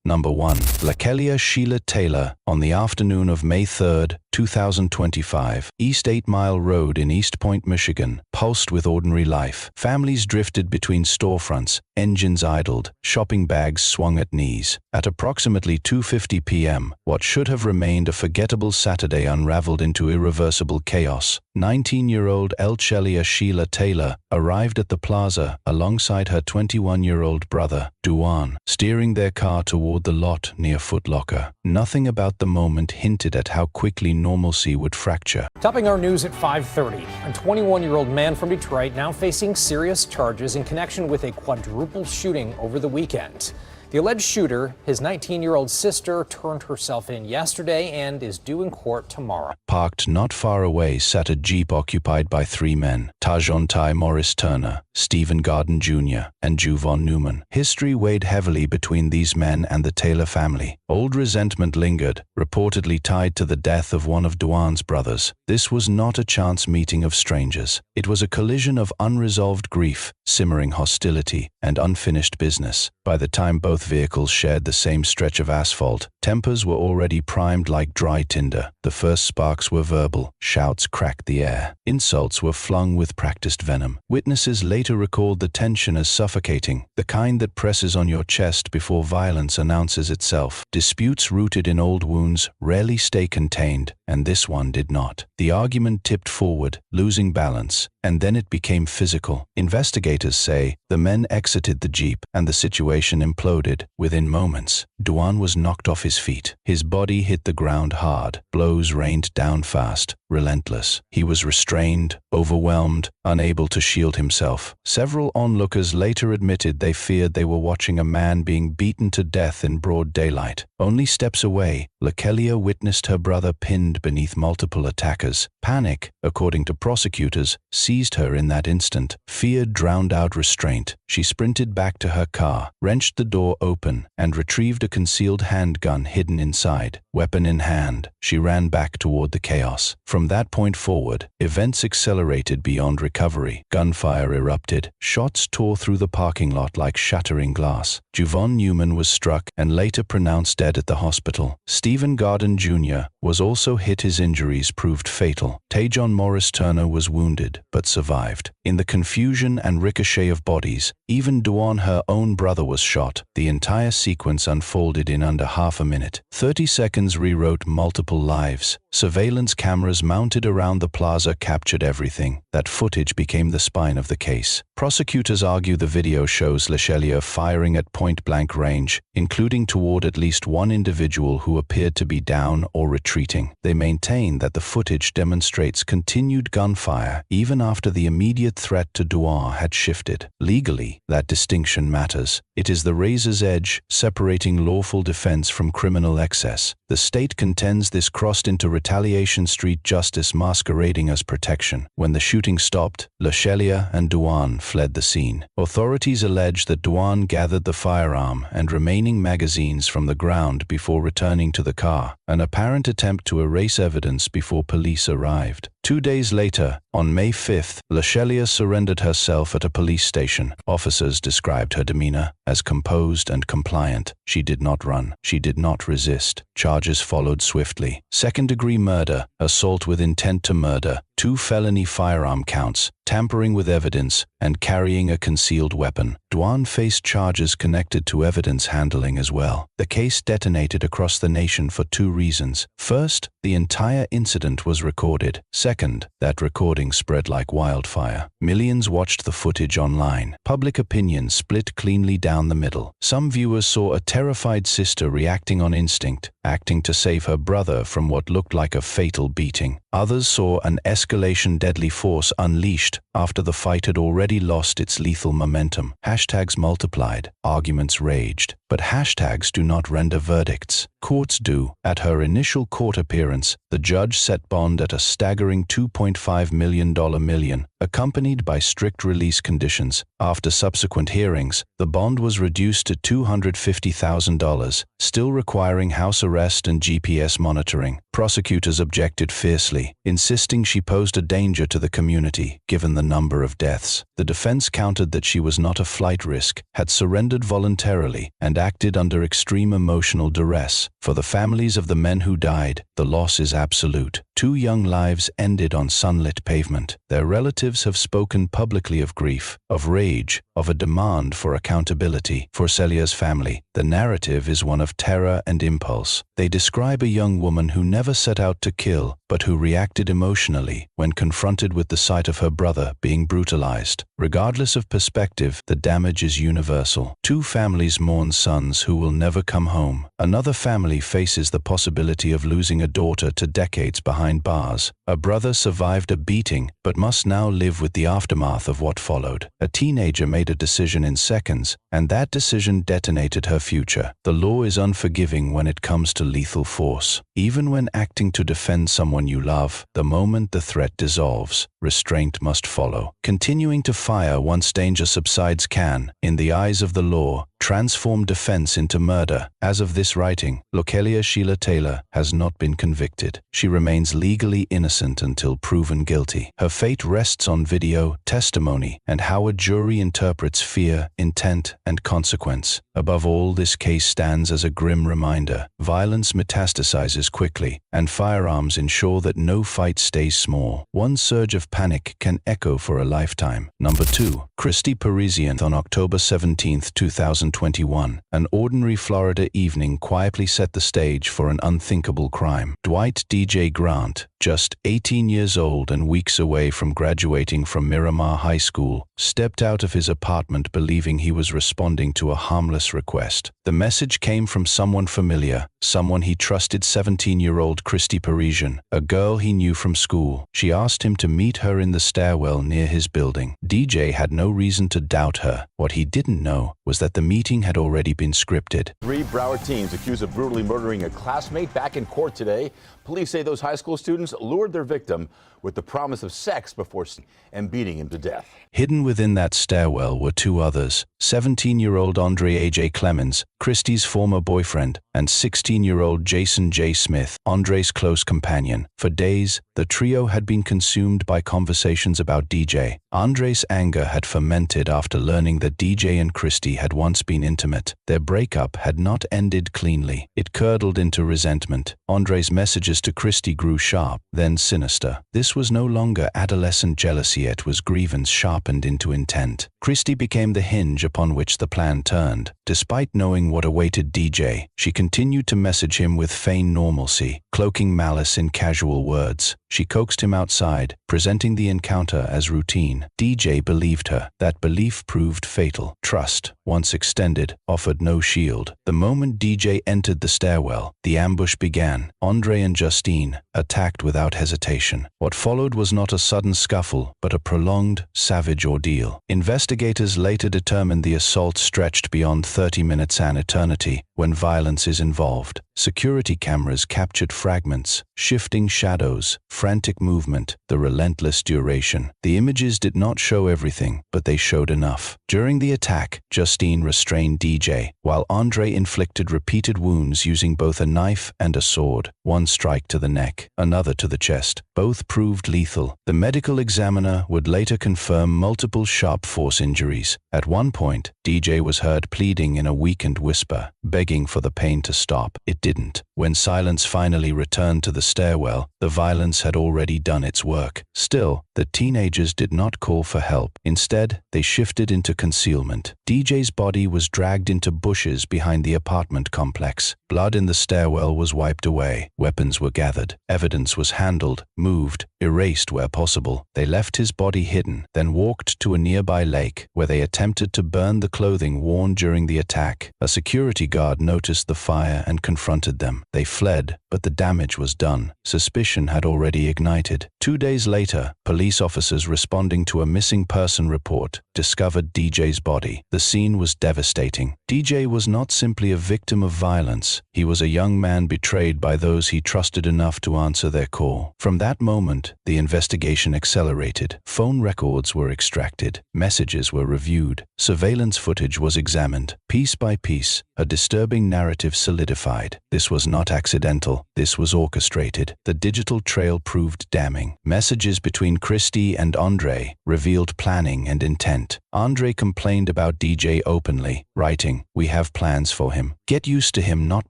Number 1. Lakylia Taylor. On the afternoon of May 3, 2025, East 8 Mile Road in East Point, Michigan, pulsed with ordinary life. Families drifted between storefronts, engines idled, shopping bags swung at knees. At approximately 2:50 p.m., what should have remained a forgettable Saturday unraveled into irreversible chaos. 19-year-old Lakylia Taylor arrived at the plaza alongside her 21-year-old brother, Duan, steering their car toward the lot near Foot Locker. Nothing about the moment hinted at how quickly normalcy would fracture. Topping our news at 5:30, a 21-year-old man from Detroit now facing serious charges in connection with a quadruple shooting over the weekend. The alleged shooter, his 19-year-old sister, turned herself in yesterday and is due in court tomorrow. Parked not far away sat a Jeep occupied by 3 men, Tajontai Morris Turner, Stephen Garden Jr., and Juvon Newman. History weighed heavily between these men and the Taylor family. Old resentment lingered, reportedly tied to the death of one of Duan's brothers. This was not a chance meeting of strangers. It was a collision of unresolved grief, simmering hostility, and unfinished business. By the time both vehicles shared the same stretch of asphalt, tempers were already primed like dry tinder. The first sparks were verbal, shouts cracked the air. Insults were flung with practiced venom. Witnesses later recalled the tension as suffocating, the kind that presses on your chest before violence announces itself. Disputes rooted in old wounds rarely stay contained, and this one did not. The argument tipped forward, losing balance, and then it became physical. Investigators say the men exited the Jeep and the situation imploded within moments. Duan was knocked off his feet. His body hit the ground hard. Blows rained down fast, relentless. He was restrained, overwhelmed, unable to shield himself. Several onlookers later admitted they feared they were watching a man being beaten to death in broad daylight. Only steps away, Lakylia witnessed her brother pinned beneath multiple attackers. Panic, according to prosecutors, seized her in that instant. Fear drowned out restraint. She sprinted back to her car, wrenched the door open, and retrieved a concealed handgun hidden inside. Weapon in hand, she ran back toward the chaos. From that point forward, events accelerated beyond recovery. Gunfire erupted. Shots tore through the parking lot like shattering glass. Juvon Newman was struck and later pronounced dead at the hospital. Stephen Garden Jr. was also hit. His injuries proved fatal. Tajon Morris Turner was wounded, but survived. In the confusion and ricochet of bodies, even Duan, her own brother, was shot. The entire sequence unfolded in under half a minute. 30 seconds rewrote multiple lives. Surveillance cameras mounted around the plaza captured everything. That footage became the spine of the case. Prosecutors argue the video shows Lakylia firing at point-blank range, including toward at least one individual who appeared to be down or retreating. They maintain that the footage demonstrates continued gunfire even after the immediate threat to Duan had shifted. Legally, that distinction matters. It is the razor's edge separating lawful defense from criminal excess. The state contends this crossed into retaliation street justice masquerading as protection. When the shooting stopped, Lakylia and Duan fled the scene. Authorities allege that Duan gathered the firearm and remaining magazines from the ground before returning to the car, an apparent attempt to erase evidence before police arrived. 2 days later, on May 5th, Lakylia surrendered herself at a police station. Officers described her demeanor as composed and compliant. She did not run. She did not resist. Charges followed swiftly. Second-degree murder, assault with intent to murder, 2 felony firearm counts, tampering with evidence, and carrying a concealed weapon. Duan faced charges connected to evidence handling as well. The case detonated across the nation for 2 reasons. First, the entire incident was recorded. Second, that recording spread like wildfire. Millions watched the footage online. Public opinion split cleanly down the middle. Some viewers saw a terrified sister reacting on instinct, acting to save her brother from what looked like a fatal beating. Others saw an escalation deadly force unleashed after the fight had already lost its lethal momentum. Hashtags multiplied. Arguments raged. But hashtags do not render verdicts. Courts do. At her initial court appearance, the judge set bond at a staggering $2.5 million, accompanied by strict release conditions. After subsequent hearings, the bond was reduced to $250,000, still requiring house arrest and GPS monitoring. Prosecutors objected fiercely, insisting she posed a danger to the community, given the number of deaths. The defense countered that she was not a flight risk, had surrendered voluntarily, and acted under extreme emotional duress. For the families of the men who died, the loss is absolute. 2 young lives ended on sunlit pavement. Their relatives have spoken publicly of grief, of rage, of a demand for accountability. For Celia's family, the narrative is one of terror and impulse. They describe a young woman who never set out to kill, but who reacted emotionally when confronted with the sight of her brother being brutalized. Regardless of perspective, the damage is universal. 2 families mourn sons who will never come home. Another family faces the possibility of losing a daughter to decades behind bars. A brother survived a beating, but must now live with the aftermath of what followed. A teenager made a decision in seconds, and that decision detonated her future. The law is unforgiving when it comes to lethal force. Even when acting to defend someone you love, the moment the threat dissolves, restraint must follow. Continuing to fire once danger subsides can, in the eyes of the law, transform defense into murder. As of this writing, Lakylia Taylor has not been convicted. She remains legally innocent until proven guilty. Her fate rests on video, testimony, and how a jury interprets fear, intent, and consequence. Above all, this case stands as a grim reminder. Violence metastasizes quickly, and firearms ensure that no fight stays small. One surge of panic can echo for a lifetime. Number 2. Christie Parisien. On October 17, 2021, an ordinary Florida evening quietly set the stage for an unthinkable crime. Dwight D.J. Grant, just 18 years old and weeks away from graduating from Miramar High School, stepped out of his apartment believing he was responding to a harmless request. The message came from someone familiar, someone he trusted. 17-year-old Christie Parisien, a girl he knew from school. She asked him to meet her in the stairwell near his building. DJ had no reason to doubt her. What he didn't know was that the meeting had already been scripted. 3 Broward teens accused of brutally murdering a classmate back in court today. Police say those high school students lured their victim with the promise of sex before and beating him to death. Hidden within that stairwell were 2 others, 17-year-old Andre A.J. Clemens, Christie's former boyfriend, and 16-year-old Jason J. Smith, Andre's close companion. For days, the trio had been consumed by conversations about DJ. Andre's anger had fermented after learning that DJ and Christie had once been intimate. Their breakup had not ended cleanly. It curdled into resentment. Andre's messages to Christie grew sharp, then sinister. This was no longer adolescent jealousy, it was grievance sharpened into intent. Christie became the hinge upon which the plan turned. Despite knowing what awaited DJ, she continued to message him with feigned normalcy, cloaking malice in casual words. She coaxed him outside, presenting the encounter as routine. DJ believed her. That belief proved fatal. Trust, once extended, offered no shield. The moment DJ entered the stairwell, the ambush began. Andre and Justine attacked without hesitation. What followed was not a sudden scuffle, but a prolonged, savage ordeal. Investigators later determined the assault stretched beyond 30 minutes, an eternity, when violence is involved. Security cameras captured fragments, shifting shadows, frantic movement, the relentless duration. The images did not show everything, but they showed enough. During the attack, Justine restrained DJ, while Andre inflicted repeated wounds using both a knife and a sword. One strike to the neck, another to the chest. Both proved lethal. The medical examiner would later confirm multiple sharp force injuries. At one point, DJ was heard pleading in a weakened whisper, begging for the pain to stop. It didn't. When silence finally returned to the stairwell, the violence had already done its work. Still, the teenagers did not call for help. Instead, they shifted into concealment. DJ's body was dragged into bushes behind the apartment complex. Blood in the stairwell was wiped away. Weapons were gathered. Evidence was handled, moved, erased where possible. They left his body hidden, then walked to a nearby lake, where they attempted to burn the clothing worn during the attack. A security guard noticed the fire and confronted them. They fled, but the damage was done. Suspicion had already ignited. 2 days later, police officers responding to a missing person report discovered DJ's body. The scene was devastating. DJ was not simply a victim of violence. He was a young man betrayed by those he trusted enough to answer their call. From that moment, the investigation accelerated. Phone records were extracted. Messages were reviewed. Surveillance footage was examined. Piece by piece, a disturbing narrative solidified. This was not accidental. This was orchestrated. The digital trail proved damning. Messages between Christie and Andre revealed planning and intent. Andre complained about DJ openly, writing, "We have plans for him. Get used to him not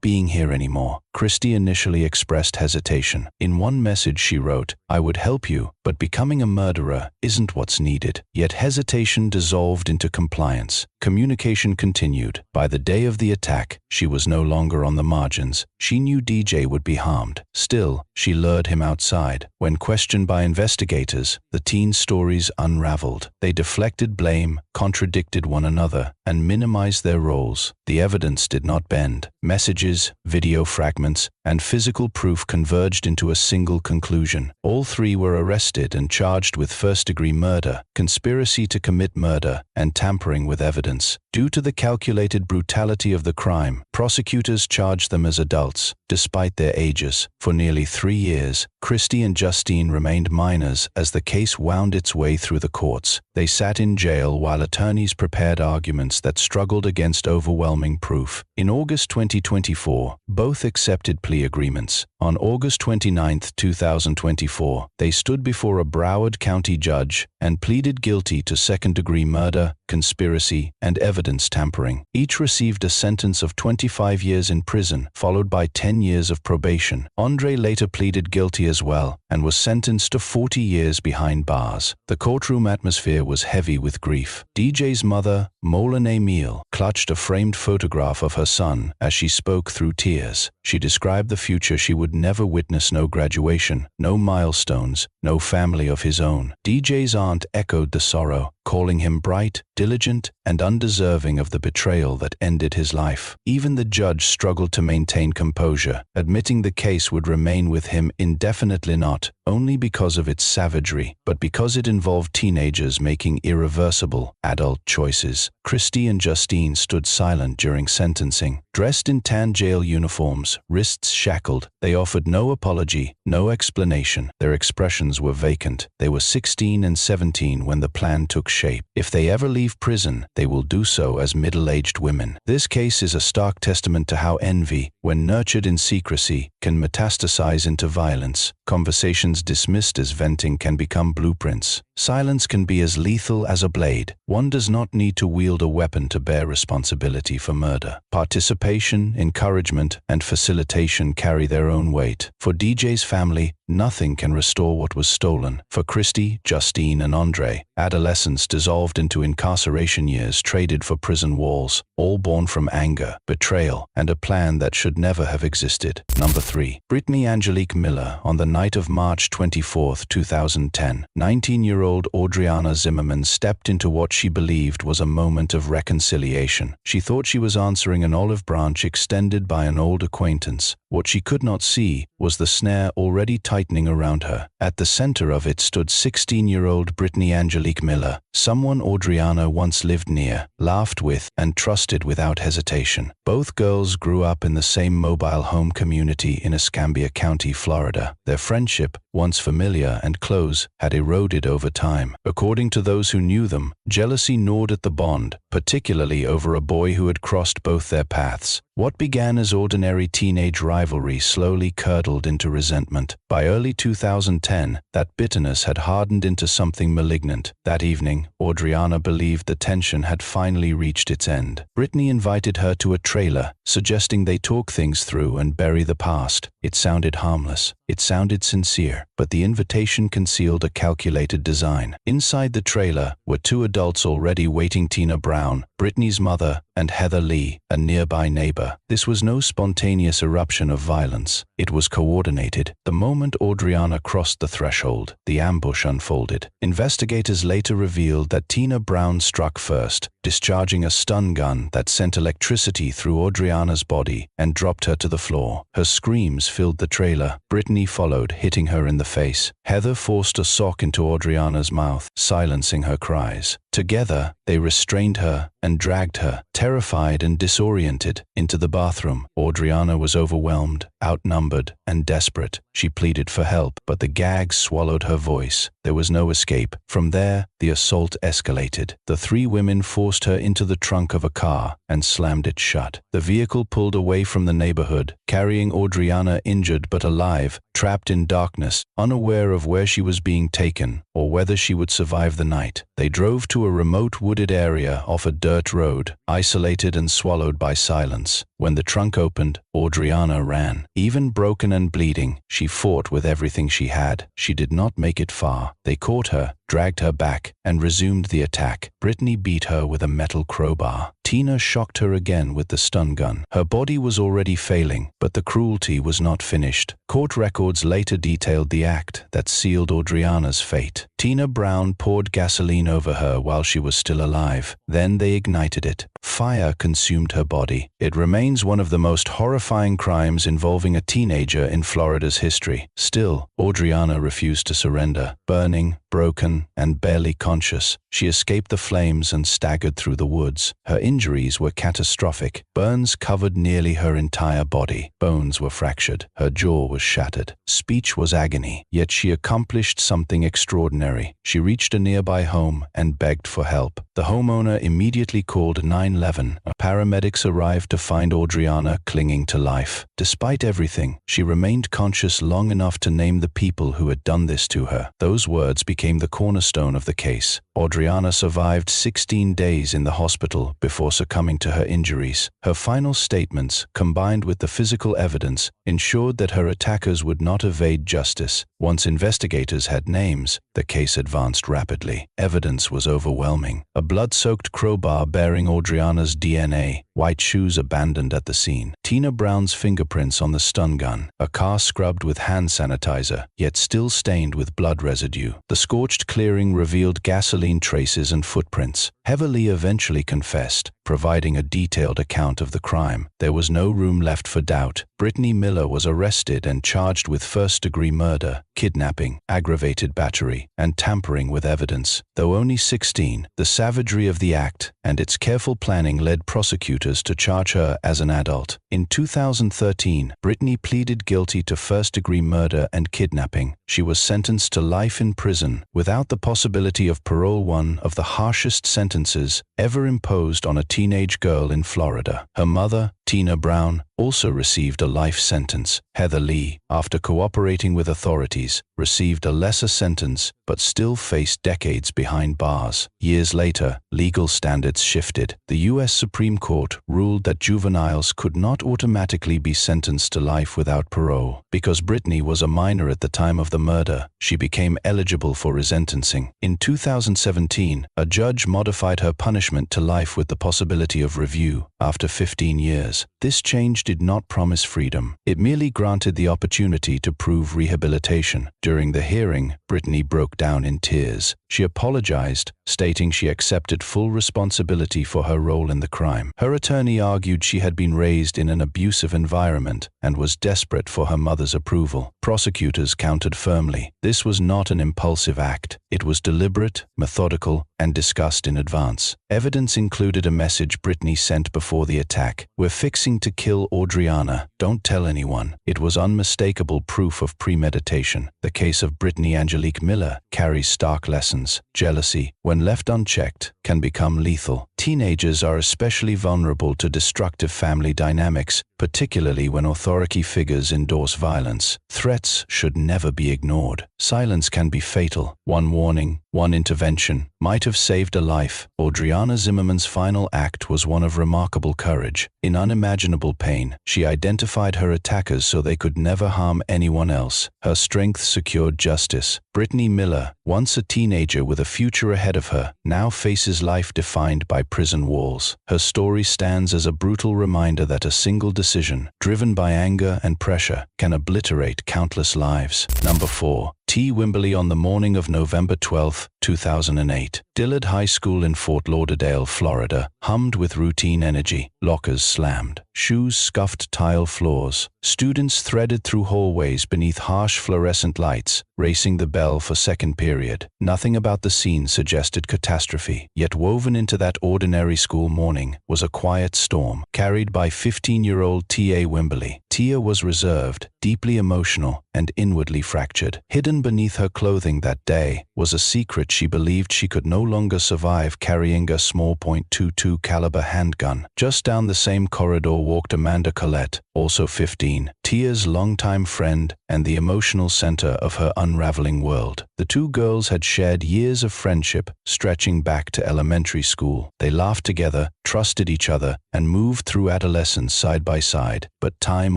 being here anymore." Christie initially expressed hesitation. In one message she wrote, "I would help you, but becoming a murderer isn't what's needed." Yet hesitation dissolved into compliance. Communication continued. By the day of the attack, she was no longer on the margins. She knew DJ would be harmed. Still, she lured him outside. When questioned by investigators, the teen's stories unraveled. They deflected blame, contradicted one another, and minimized their roles. The evidence did not bend. Messages, video fragments, and physical proof converged into a single conclusion. All three were arrested and charged with first-degree murder, conspiracy to commit murder, and tampering with evidence. Due to the calculated brutality of the crime, prosecutors charged them as adults, despite their ages. For nearly 3 years, Christie and Jaslyn remained minors as the case wound its way through the courts. They sat in jail while attorneys prepared arguments that struggled against overwhelming proof. In August 2024, both accepted plea agreements. On August 29, 2024, they stood before a Broward County judge and pleaded guilty to second-degree murder, conspiracy, and evidence tampering. Each received a sentence of 25 years in prison, followed by 10 years of probation. Andre later pleaded guilty as well and was sentenced to 40 years behind bars. The courtroom atmosphere was heavy with grief. DJ's mother, Molane Meal, clutched a framed photograph of her son as she spoke through tears. She described the future she would never witness: no graduation, no milestones, no family of his own. DJ's aunt echoed the sorrow, calling him bright, diligent, and undeserving of the betrayal that ended his life. Even the judge struggled to maintain composure, admitting the case would remain with him indefinitely, not only because of its savagery, but because it involved teenagers making irreversible adult choices. Christie and Jaslyn stood silent during sentencing. Dressed in tan jail uniforms, wrists shackled, they offered no apology, no explanation. Their expressions were vacant. They were 16 and 17 when the plan took shape. If they ever leave prison, they will do so as middle-aged women. This case is a stark testament to how envy, when nurtured in secrecy, can metastasize into violence. Conversations dismissed as venting can become blueprints. Silence can be as lethal as a blade. One does not need to wield a weapon to bear responsibility for murder. Participation, encouragement, and facilitation carry their own weight. For DJ's family, nothing can restore what was stolen. For Christie, Jaslyn, and Andre, adolescence dissolved into incarceration years traded for prison walls, all born from anger, betrayal, and a plan that should never have existed. Number 3. Britnee Angelique Miller. On the night of March 24, 2010, 19-year-old Audriana Zimmerman stepped into what she believed was a moment of reconciliation. She thought she was answering an olive branch extended by an old acquaintance. What she could not see was the snare already tightening around her. At the center of it stood 16-year-old Britnee Angelique Miller, someone Audriana once lived near, laughed with, and trusted without hesitation. Both girls grew up in the same mobile home community in Escambia County, Florida. Their friendship, once familiar and close, had eroded over time. According to those who knew them, jealousy gnawed at the bond, particularly over a boy who had crossed both their paths. What began as ordinary teenage rivalry slowly curdled into resentment. By early 2010, that bitterness had hardened into something malignant. That evening, Audriana believed the tension had finally reached its end. Britnee invited her to a trailer, suggesting they talk things through and bury the past. It sounded harmless. It sounded sincere, but the invitation concealed a calculated design. Inside the trailer were two adults already waiting: Tina Brown, Britnee's mother, and Heather Lee, a nearby neighbor. This was no spontaneous eruption of violence. It was coordinated. The moment Audriana crossed the threshold, the ambush unfolded. Investigators later revealed that Tina Brown struck first, discharging a stun gun that sent electricity through Audriana's body and dropped her to the floor. Her screams filled the trailer. Britnee followed, hitting her in the face. Heather forced a sock into Audriana's mouth, silencing her cries. Together, they restrained her and dragged her, terrified and disoriented, into the bathroom. Audriana was overwhelmed. outnumbered and desperate. She pleaded for help, but the gag swallowed her voice. There was no escape. From there, the assault escalated. The three women forced her into the trunk of a car and slammed it shut. The vehicle pulled away from the neighborhood, carrying Audriana injured but alive, trapped in darkness, unaware of where she was being taken or whether she would survive the night. They drove to a remote wooded area off a dirt road, isolated and swallowed by silence. When the trunk opened, Audriana ran. Even broken and bleeding, she fought with everything she had. She did not make it far. They caught her, dragged her back, and resumed the attack. Britnee beat her with a metal crowbar. Teah shocked her again with the stun gun. Her body was already failing, but the cruelty was not finished. Court records later detailed the act that sealed Audriana's fate. Teah Brown poured gasoline over her while she was still alive. Then they ignited it. Fire consumed her body. It remains one of the most horrifying crimes involving a teenager in Florida's history. Still, Audriana refused to surrender. Burning, broken, and barely conscious, she escaped the flames and staggered through the woods. Her injuries were catastrophic. Burns covered nearly her entire body. Bones were fractured. Her jaw was shattered. Speech was agony. Yet she accomplished something extraordinary. She reached a nearby home and begged for help. The homeowner immediately called 911. Paramedics arrived to find Audriana clinging to life. Despite everything, she remained conscious long enough to name the people who had done this to her. Those words became the cornerstone of the case. Audriana survived 16 days in the hospital before succumbing to her injuries. Her final statements, combined with the physical evidence, ensured that her attackers would not evade justice. Once investigators had names, the case advanced rapidly. Evidence was overwhelming. A blood-soaked crowbar bearing Audriana's DNA, white shoes abandoned at the scene, Teah Brown's fingerprints on the stun gun, a car scrubbed with hand sanitizer, yet still stained with blood residue. The scorched clearing revealed gasoline traces and footprints. Heavily eventually confessed, providing a detailed account of the crime. There was no room left for doubt. Britnee Miller was arrested and charged with first-degree murder, kidnapping, aggravated battery, and tampering with evidence. Though only 16, the savagery of the act and its careful planning led prosecutors to charge her as an adult. In 2013, Britnee pleaded guilty to first-degree murder and kidnapping. She was sentenced to life in prison without the possibility of parole, one of the harshest sentences ever imposed on a teenage girl in Florida. Her mother, Teah Brown, also received a life sentence. Heather Lee, after cooperating with authorities, received a lesser sentence but still faced decades behind bars. Years later, legal standards shifted. The U.S. Supreme Court ruled that juveniles could not automatically be sentenced to life without parole. Because Britnee was a minor at the time of the murder, she became eligible for resentencing. In 2017, a judge modified her punishment to life with the possibility of review after 15 years. This change did not promise freedom. It merely granted the opportunity to prove rehabilitation. During the hearing, Britnee broke down in tears. She apologized, stating she accepted full responsibility for her role in the crime. Her attorney argued she had been raised in an abusive environment and was desperate for her mother's approval. Prosecutors countered firmly. This was not an impulsive act. It was deliberate, methodical, and discussed in advance. Evidence included a message Britnee sent before the attack. "We're fixing to kill Audriana. Don't tell anyone." It was unmistakable proof of premeditation. The case of Britnee Angelique Miller carries stark lessons. Jealousy, when left unchecked, can become lethal. Teenagers are especially vulnerable to destructive family dynamics, particularly when authority figures endorse violence. Threats should never be ignored. Silence can be fatal. One warning, one intervention, might have saved a life. Audriana Zimmerman's final act was one of remarkable courage. In unimaginable pain, she identified her attackers so they could never harm anyone else. Her strength secured justice. Britnee Miller, once a teenager with a future ahead of her, now faces life defined by prison walls. Her story stands as a brutal reminder that a single decision, driven by anger and pressure, can obliterate countless lives. Number 4. Teah Wimberly on the morning of November 12, 2008. Dillard High School in Fort Lauderdale, Florida, hummed with routine energy. Lockers slammed. Shoes scuffed tile floors. Students threaded through hallways beneath harsh fluorescent lights, racing the bell for second period. Nothing about the scene suggested catastrophe, yet woven into that ordinary school morning was a quiet storm, carried by 15-year-old Teah Wimberly. Teah was reserved, deeply emotional, and inwardly fractured. Hidden beneath her clothing that day was a secret she believed she could no longer survive carrying a small .22 caliber handgun. Just down the same corridor walked Amanda Collette, also 15, Teah's longtime friend and the emotional center of her unraveling world. The two girls had shared years of friendship stretching back to elementary school. They laughed together, trusted each other, and moved through adolescence side by side, but time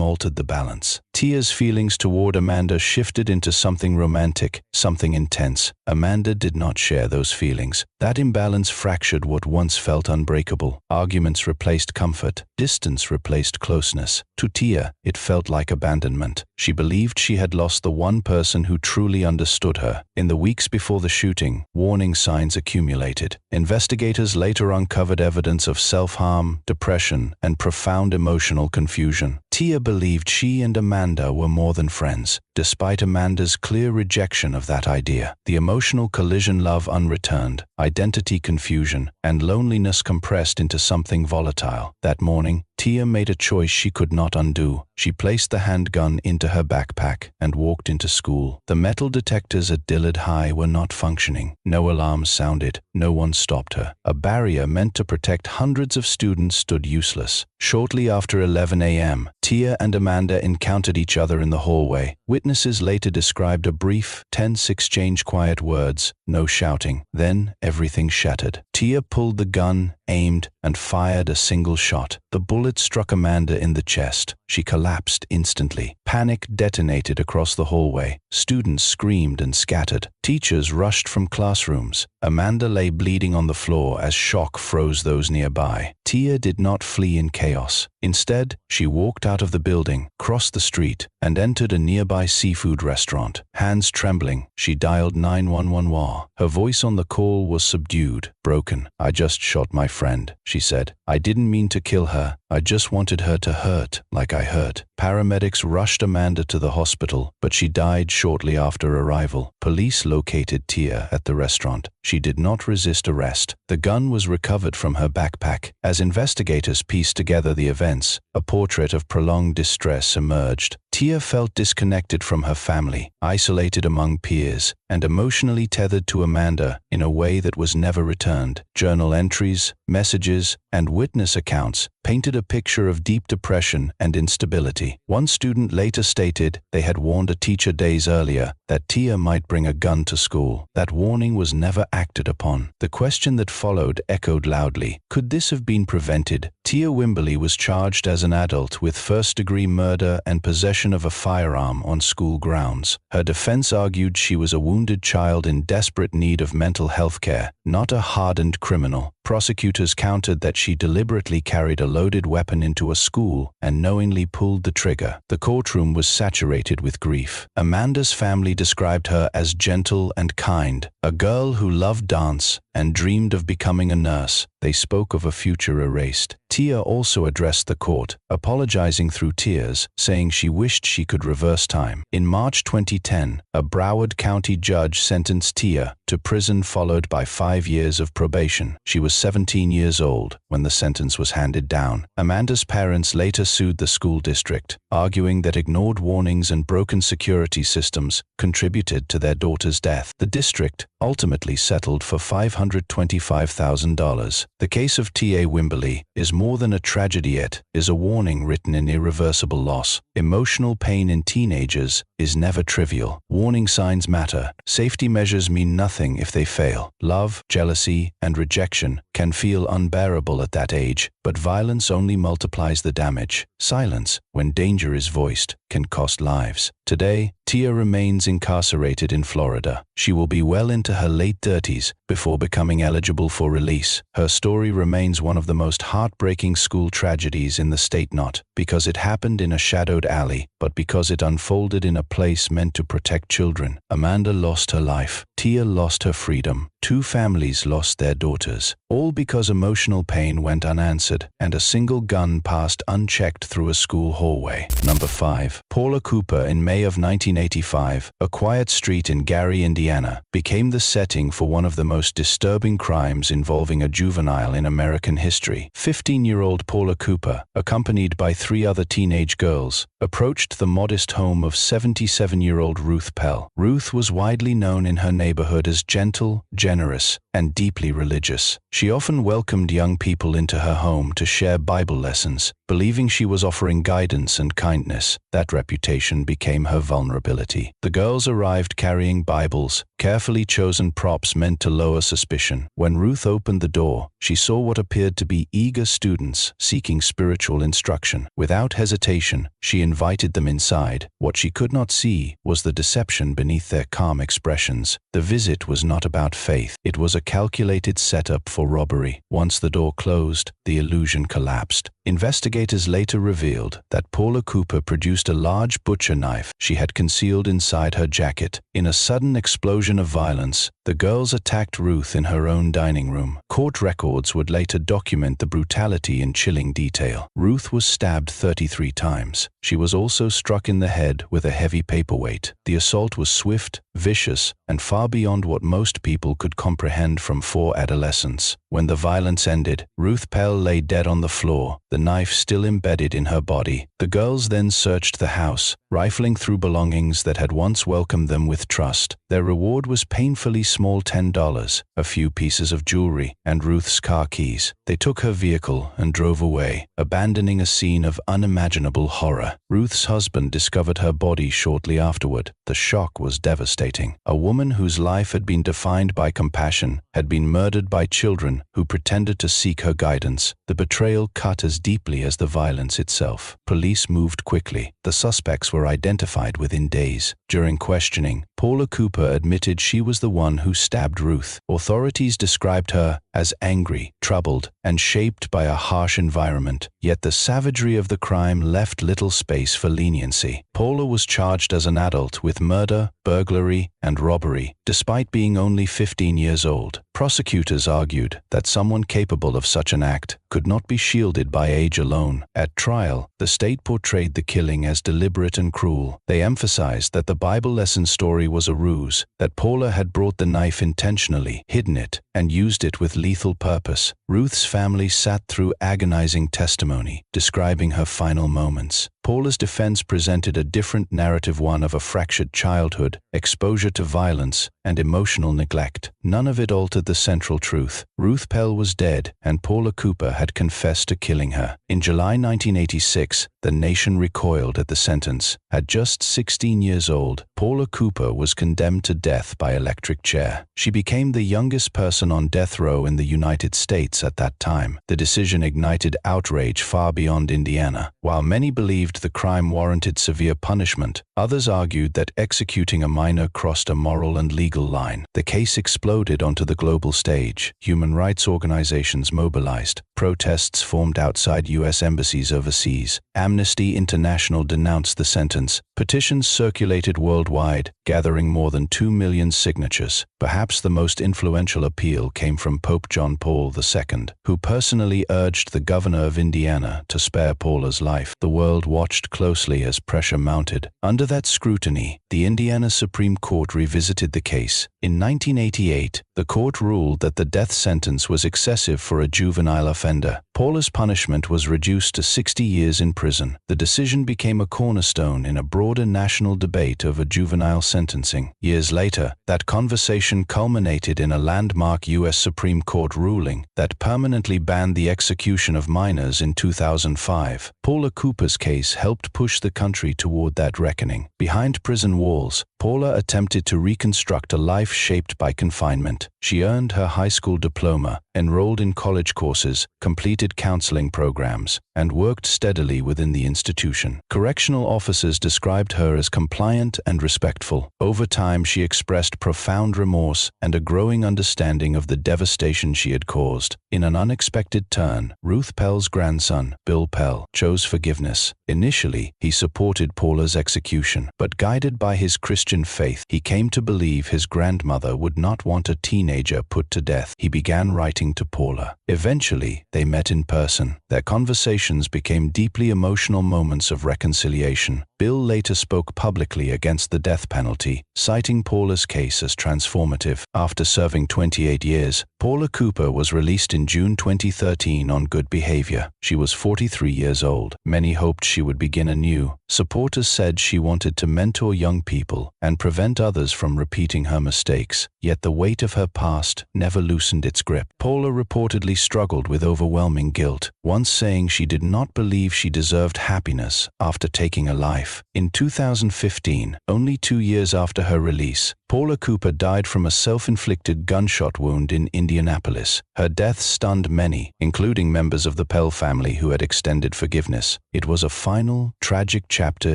altered the balance. Teah's feelings toward Amanda shifted into something romantic, something intense. Amanda did not share those feelings. That imbalance fractured what once felt unbreakable. Arguments replaced comfort. Distance replaced closeness. To Teah, it felt like abandonment. She believed she had lost the one person who truly understood her. In the weeks before the shooting, warning signs accumulated. Investigators later uncovered evidence of self-harm, depression, and profound emotional confusion. Teah believed she and Amanda were more than friends, despite Amanda's clear rejection of that idea. The emotional collision, love unreturned, identity confusion, and loneliness compressed into something volatile. That morning, Teah made a choice she could not undo. She placed the handgun into her backpack and walked into school. The metal detectors at Dillard High were not functioning. No alarms sounded. No one stopped her. A barrier meant to protect hundreds of students stood useless. Shortly after 11 a.m., Teah and Amanda encountered each other in the hallway. Witnesses later described a brief, tense exchange, quiet words, no shouting. Then everything shattered. Teah pulled the gun, aimed, and fired a single shot. The bullet struck Amanda in the chest. She collapsed instantly. Panic detonated across the hallway. Students screamed and scattered. Teachers rushed from classrooms. Amanda lay bleeding on the floor as shock froze those nearby. Teah did not flee in chaos. Instead, she walked out of the building, crossed the street, and entered a nearby seafood restaurant. Hands trembling, she dialed 911. Her voice on the call was subdued, broken. "I just shot my friend," she said. "I didn't mean to kill her. I just wanted her to hurt like I hurt." Paramedics rushed Amanda to the hospital, but she died shortly after arrival. Police located Teah at the restaurant. She did not resist arrest. The gun was recovered from her backpack. As investigators pieced together the events, a portrait of prolonged distress emerged. Teah felt disconnected from her family, isolated among peers, and emotionally tethered to Amanda in a way that was never returned. Journal entries, messages, and witness accounts painted a picture of deep depression and instability. One student later stated they had warned a teacher days earlier that Teah might bring a gun to school. That warning was never acted upon. The question that followed echoed loudly. Could this have been prevented? Teah Wimberly was charged as an adult with first-degree murder and possession of a firearm on school grounds. Her defense argued she was a wounded child in desperate need of mental health care, not a hardened criminal. Prosecutors countered that she deliberately carried a loaded weapon into a school and knowingly pulled the trigger. The courtroom was saturated with grief. Amanda's family described her as gentle and kind, a girl who loved dance and dreamed of becoming a nurse. They spoke of a future erased. Teah also addressed the court, apologizing through tears, saying she wished she could reverse time. In March 2010, a Broward County judge sentenced Teah to prison followed by 5 years of probation. She was 17 years old when the sentence was handed down. Amanda's parents later sued the school district, arguing that ignored warnings and broken security systems contributed to their daughter's death. The district ultimately settled for $525,000. The case of Teah Wimberly is more than a tragedy. It is a warning written in irreversible loss. Emotional pain in teenagers is never trivial. Warning signs matter. Safety measures mean nothing if they fail. Love, jealousy, and rejection can feel unbearable at that age, but violence only multiplies the damage. Silence, when danger is voiced, can cost lives. Today, Teah remains incarcerated in Florida. She will be well into her late 30s, before becoming eligible for release. Her story remains one of the most heartbreaking school tragedies in the state, not because it happened in a shadowed alley, but because it unfolded in a place meant to protect children. Amanda lost her life. Teah lost her freedom. 2 families lost their daughters, all because emotional pain went unanswered and a single gun passed unchecked through a school hallway. Number 5. Paula Cooper. In May of 1985, a quiet street in Gary, Indiana, became the setting for one of the most disturbing crimes involving a juvenile in American history. 15-year-old Paula Cooper, accompanied by 3 other teenage girls, approached the modest home of 77-year-old Ruth Pell. Ruth was widely known in her neighborhood as gentle, generous, and deeply religious. She often welcomed young people into her home to share Bible lessons, believing she was offering guidance and kindness. That reputation became her vulnerability. The girls arrived carrying Bibles, carefully chosen props meant to lower suspicion. When Ruth opened the door, she saw what appeared to be eager students seeking spiritual instruction. Without hesitation, she invited them inside. What she could not see was the deception beneath their calm expressions. The visit was not about faith. It was a calculated setup for robbery. Once the door closed, the illusion collapsed. Investigators later revealed that Paula Cooper produced a large butcher knife she had concealed inside her jacket. In a sudden explosion of violence, the girls attacked Ruth in her own dining room. Court records would later document the brutality in chilling detail. Ruth was stabbed 33 times. She was also struck in the head with a heavy paperweight. The assault was swift, vicious, and far beyond what most people could comprehend from 4 adolescents. When the violence ended, Ruth Pell lay dead on the floor, the knife still embedded in her body. The girls then searched the house, rifling through belongings that had once welcomed them with trust. Their reward was painfully small $10, a few pieces of jewelry, and Ruth's car keys. They took her vehicle and drove away, abandoning a scene of unimaginable horror. Ruth's husband discovered her body shortly afterward. The shock was devastating. A woman whose life had been defined by compassion had been murdered by children who pretended to seek her guidance. The betrayal cut as deeply as the violence itself. Police moved quickly. The suspects were identified within days. During questioning, Paula Cooper admitted she was the one who stabbed Ruth. Authorities described her as angry, troubled, and shaped by a harsh environment. Yet the savagery of the crime left little space for leniency. Paula was charged as an adult with murder, burglary, and robbery, despite being only 15 years old. Prosecutors argued that someone capable of such an act could not be shielded by age alone. At trial, the state portrayed the killing as deliberate and cruel. They emphasized that the Bible lesson story was a ruse, that Paula had brought the knife intentionally, hidden it, and used it with lethal purpose. Ruth's family sat through agonizing testimony, describing her final moments. Paula's defense presented a different narrative, one of a fractured childhood, exposure to violence, and emotional neglect. None of it altered the central truth. Ruth Pell was dead, and Paula Cooper had confessed to killing her. In July 1986, the nation recoiled at the sentence. At just 16 years old, Paula Cooper was condemned to death by electric chair. She became the youngest person on death row in the United States at that time. The decision ignited outrage far beyond Indiana. While many believed the crime warranted severe punishment, others argued that executing a minor crossed a moral and legal line. The case exploded onto the global stage. Human rights organizations mobilized. Protests formed outside U.S. embassies overseas. Amnesty International denounced the sentence. Petitions circulated worldwide, gathering more than 2 million signatures. Perhaps the most influential appeal came from Pope John Paul II, who personally urged the governor of Indiana to spare Paula's life. The world watched closely as pressure mounted. Under that scrutiny, the Indiana Supreme Court revisited the case. In 1988, the court ruled that the death sentence was excessive for a juvenile offender. Paula's punishment was reduced to 60 years in prison. The decision became a cornerstone in a broader national debate over juvenile sentencing. Years later, that conversation culminated in a landmark U.S. Supreme Court ruling that permanently banned the execution of minors in 2005. Paula Cooper's case helped push the country toward that reckoning. Behind prison walls, Paula attempted to reconstruct a life shaped by confinement. resilient. She earned her high school diploma, enrolled in college courses, completed counseling programs, and worked steadily within the institution. Correctional officers described her as compliant and respectful. Over time, she expressed profound remorse and a growing understanding of the devastation she had caused. In an unexpected turn, Ruth Pell's grandson, Bill Pell, chose forgiveness. Initially, he supported Paula's execution, but guided by his Christian faith, he came to believe his grandmother would not want a teenager put to death. He began writing to Paula. Eventually, they met in person. Their conversations became deeply emotional moments of reconciliation. Bill later spoke publicly against the death penalty, citing Paula's case as transformative. After serving 28 years, Paula Cooper was released in June 2013 on good behavior. She was 43 years old. Many hoped she would begin anew. Supporters said she wanted to mentor young people and prevent others from repeating her mistakes. Yet the weight of her past never loosened its grip. Paula reportedly struggled with overwhelming guilt, once saying she did not believe she deserved happiness after taking a life. In 2015, only 2 years after her release, Paula Cooper died from a self-inflicted gunshot wound in Indianapolis. Her death stunned many, including members of the Pell family who had extended forgiveness. It was a final, tragic chapter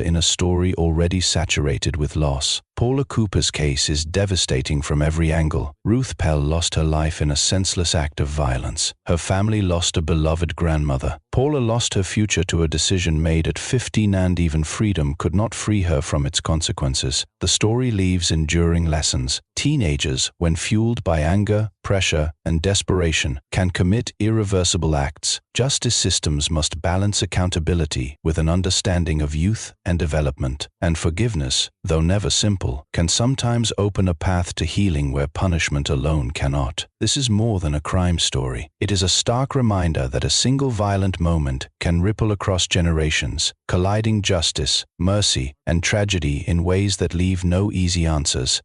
in a story already saturated with loss. Paula Cooper's case is devastating from every angle. Ruth Pell lost her life in a senseless act of violence. Her family lost a beloved grandmother. Paula lost her future to a decision made at 15, and even freedom could not free her from its consequences. The story leaves enduring lessons. Teenagers, when fueled by anger, pressure, and desperation, can commit irreversible acts. Justice systems must balance accountability with an understanding of youth and development. And forgiveness, though never simple, can sometimes open a path to healing where punishment alone cannot. This is more than a crime story. It is a stark reminder that a single violent moment can ripple across generations, colliding justice, mercy, and tragedy in ways that leave no easy answers.